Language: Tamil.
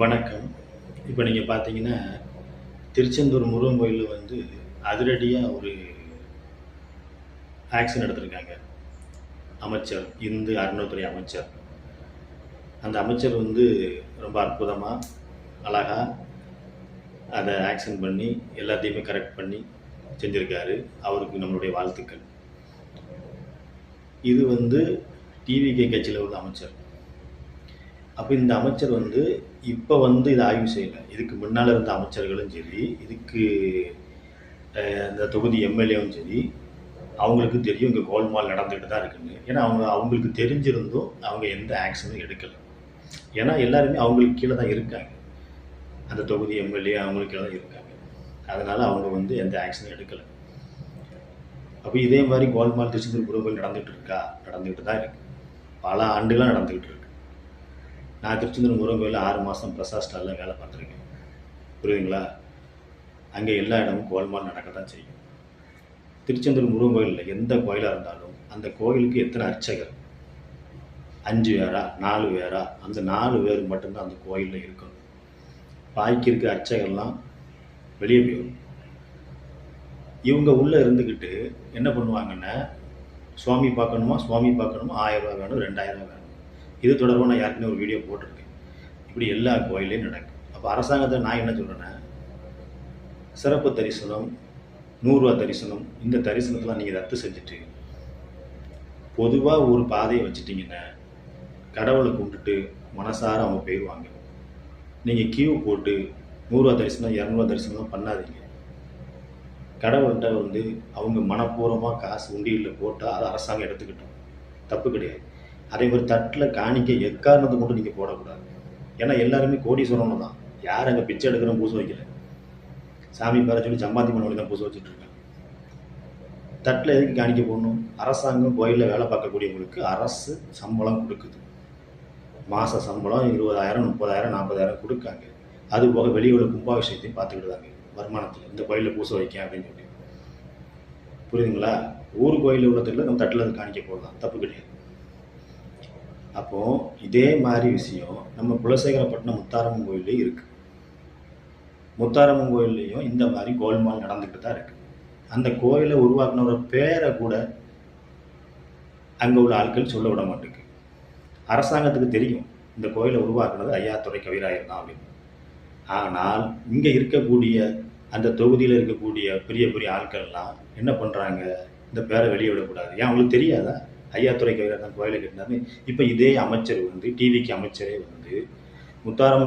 வணக்கம். இப்ப நீங்க பார்த்தீங்கன்னா, திருச்செந்தூர் முருகன் கோயில்ல வந்து அதிரடியா ஒரு ஆக்ஷன் எடுத்திருக்காங்க. அமைச்சர், இந்து அறநிலையத்துறை அமைச்சர். அந்த அமைச்சர் வந்து ரொம்ப அற்புதமா, அழகா அத ஆக்ஷன் பண்ணி, எல்லாத்தையுமே கரெக்ட் பண்ணி செஞ்சிருக்காரு. அவருக்கு நம்மளுடைய வாழ்த்துக்கள். இது வந்து டிவிகே கட்சியில உள்ள அமைச்சர். அப்ப இந்த அமைச்சர் வந்து இப்ப வந்து இத ஆய்வு செய்யல. இதுக்கு முன்னால இருந்த அமைச்சர்களும் சரி, இதுக்கு இந்த தொகுதி எம்எல்ஏவும் சரி, அவங்களுக்கு தெரியும் இங்க கோல்மால் நடந்துகிட்டு தான் இருக்குன்னு. ஏன்னா அவங்களுக்கு தெரிஞ்சிருந்தும் அவங்க எந்த ஆக்ஷனும் எடுக்கல. ஏன்னா எல்லாருமே அவங்களுக்கு கீழ தான் இருக்காங்க. அந்த தொகுதி எம்எல்ஏ அவங்களுக்கு கீழ தான் இருக்காங்க. அதனால அவங்க வந்து எந்த ஆக்ஷனும் எடுக்கல. அப்ப இதே மாரி கோல்மால் திருச்செந்தூர் முருகன் கோயில் நடந்துகிட்டு தான் இருக்கு. பல ஆண்டுகளா நடந்துகிட்டு இருக்கு. நான் திருச்செந்தூர் முருகன் கோயில்ல 6 மாசம் பிரசாத் ஸ்டால்ல வேலை பார்த்துருக்கேன். புரியுதுங்களா? அங்க எல்லா இடமும் கோல்மால் நடக்க தான் செய்யும். திருச்செந்தூர் முருகன் கோயில்ல எந்த கோயிலா இருந்தாலும் அந்த கோயிலுக்கு எத்தனை அர்ச்சகர்? 5 பேரா? 4 பேரா? அந்த 4 பேர் மட்டும்தான் அந்த கோயில்ல இருக்கணும். பாக்கி இருக்க அர்ச்சகர்லாம் வெளியே போயிடும். இவங்க உள்ள இருந்துக்கிட்டு என்ன பண்ணுவாங்கன்னா, சுவாமி பார்க்கணுமா 1000 ரூபா வேணும், 2000 ரூபா வேணும். இது தொடர்பா நான் ஏற்கனவே ஒரு வீடியோ போட்டிருக்கேன். இப்படி எல்லா கோயிலையும் நடக்கும். அப்ப அரசாங்கத்தை நான் என்ன சொல்றேன்னா, சிறப்பு தரிசனம், 100 ரூபா தரிசனம், இந்த தரிசனத்தெல்லாம் நீங்க ரத்து செஞ்சுட்டு, பொதுவா ஒரு பாதையை வச்சுட்டீங்கன்னா, கடவுளை கும்பிட்டுட்டு மனசார அவங்க போயிடுவாங்க. நீங்க கியூ போட்டு 100 ரூபா தரிசனம், 200 ரூபா தரிசனம் பண்ணாதீங்க. கடவுள்கிட்ட வந்து அவங்க மனப்பூர்வமா காசு உண்டியல்ல போட்டா அதை அரசாங்கம் எடுத்துக்கிட்டோம். தப்பு கிடையாது. அதே மாதிரி தட்டில் காணிக்க எக்காரணத்தை கொண்டு நீங்க போடக்கூடாது. ஏன்னா எல்லாருமே கோடீஸ்வரன் தான். யார் அங்கே பிச்சை எடுக்கிறோம் பூச வைக்கல. சாமி பேர சொல்லி சம்பாத்தி பண்ணி தான் பூச வச்சுட்டு இருக்காங்க. தட்டில் எதுக்கு காணிக்க போடணும்? அரசாங்கம் கோயிலில் வேலை பார்க்கக்கூடியவங்களுக்கு அரசு சம்பளம் கொடுக்குது. மாத சம்பளம் 20,000, 30,000, 40,000 கொடுக்காங்க. அது போக வெளியே உள்ள கும்பாபிஷேகத்தையும் பார்த்துக்கிட்டுதாங்க வருமானத்தில். இந்த கோயிலில் பூச வைக்க அப்படின்னு சொல்லி. புரியுதுங்களா? ஊர் கோயிலில் உள்ள தட்டில் நம்ம தட்டில் காணிக்க போடலாம், தப்பு கிடையாது. அப்போ இதே மாதிரி விஷயம் நம்ம குலசேகரப்பட்டினம் முத்தாரம்மன் கோயிலையும் இருக்கு. முத்தாரம்மன் கோயில்லையும் இந்த மாதிரி கோல்மால் நடந்துக்கிட்டு தான் இருக்கு. அந்த கோயிலை உருவாக்குனோட பேரை கூட அங்கே உள்ள ஆட்கள் சொல்ல விட மாட்டேங்குது. அரசாங்கத்துக்கு தெரியும் இந்த கோயிலை உருவாக்குனது ஐயாத்துரை கவிராயர் தான் அப்படின்னு. ஆனால் இங்கே இருக்கக்கூடிய அந்த தொகுதியில் இருக்கக்கூடிய பெரிய பெரிய ஆட்கள்லாம் என்ன பண்ணுறாங்க? இந்த பேரை வெளியே விடக்கூடாது. ஏன் அவங்களுக்கு தெரியாதா? ஐயாத்துரை கவிராயர் தான் கோயிலை கட்டினாரு. இப்போ இதே அமைச்சர் வந்து டிவிக்கு அமைச்சரே வந்து முத்தாரம்மன்